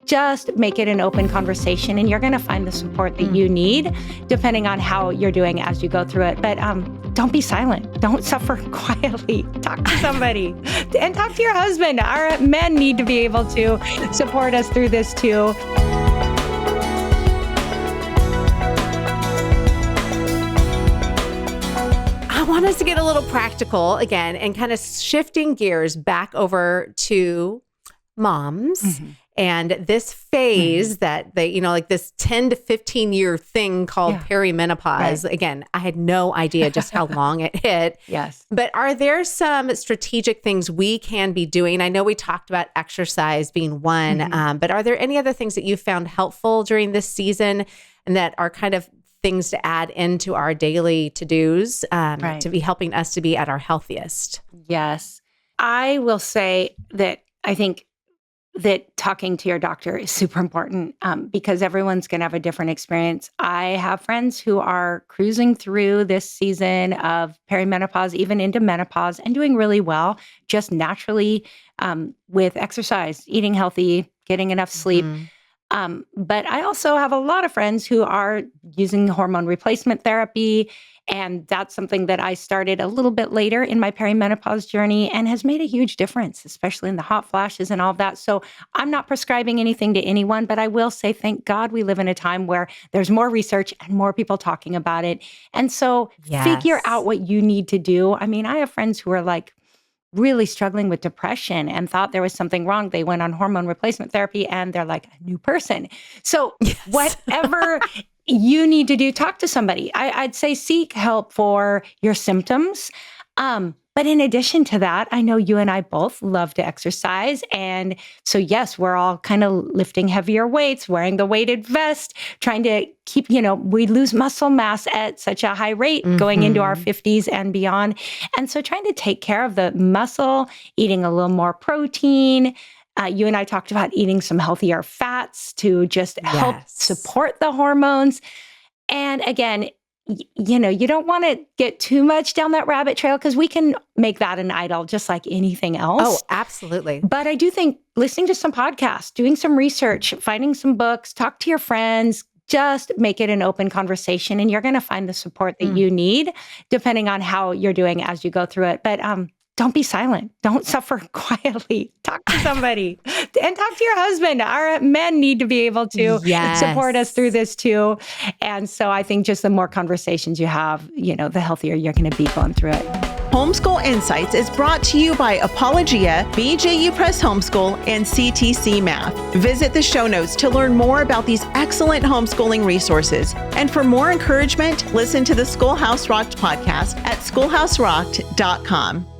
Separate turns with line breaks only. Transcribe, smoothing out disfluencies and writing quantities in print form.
just make it an open conversation and you're going to find the support that you need, depending on how you're doing as you go through it. But don't be silent. Don't suffer quietly. Talk to somebody and talk to your husband. Our men need to be able to support us through this too.
I want us to get a little practical again and kind of shifting gears back over to moms and this phase that they, like this 10 to 15 year thing called perimenopause. Right. Again, I had no idea just how long it hit.
Yes.
But are there some strategic things we can be doing? I know we talked about exercise being one, but are there any other things that you found helpful during this season and that are kind of things to add into our daily to-dos to be helping us to be at our healthiest?
Yes. I will say that I think that talking to your doctor is super important because everyone's going to have a different experience. I have friends who are cruising through this season of perimenopause, even into menopause, and doing really well, just naturally with exercise, eating healthy, getting enough sleep. But I also have a lot of friends who are using hormone replacement therapy. And that's something that I started a little bit later in my perimenopause journey and has made a huge difference, especially in the hot flashes and all of that. So I'm not prescribing anything to anyone, but I will say, thank God we live in a time where there's more research and more people talking about it. And so figure out what you need to do. I mean, I have friends who are like, really struggling with depression and thought there was something wrong. They went on hormone replacement therapy and they're like a new person. So whatever you need to do, talk to somebody. I'd say seek help for your symptoms. But in addition to that, I know you and I both love to exercise. And so, yes, we're all kind of lifting heavier weights, wearing the weighted vest, trying to keep, we lose muscle mass at such a high rate going into our 50s and beyond. And so trying to take care of the muscle, eating a little more protein. You and I talked about eating some healthier fats to just help support the hormones. And again, you don't want to get too much down that rabbit trail because we can make that an idol just like anything else.
Oh, absolutely.
But I do think listening to some podcasts, doing some research, finding some books, talk to your friends, just make it an open conversation and you're going to find the support that you need depending on how you're doing as you go through it. But don't be silent. Don't suffer quietly. Talk to somebody and talk to your husband. Our men need to be able to support us through this too. And so I think just the more conversations you have, the healthier you're going to be going through it.
Homeschool Insights is brought to you by Apologia, BJU Press Homeschool, and CTC Math. Visit the show notes to learn more about these excellent homeschooling resources. And for more encouragement, listen to the Schoolhouse Rocked podcast at schoolhouserocked.com.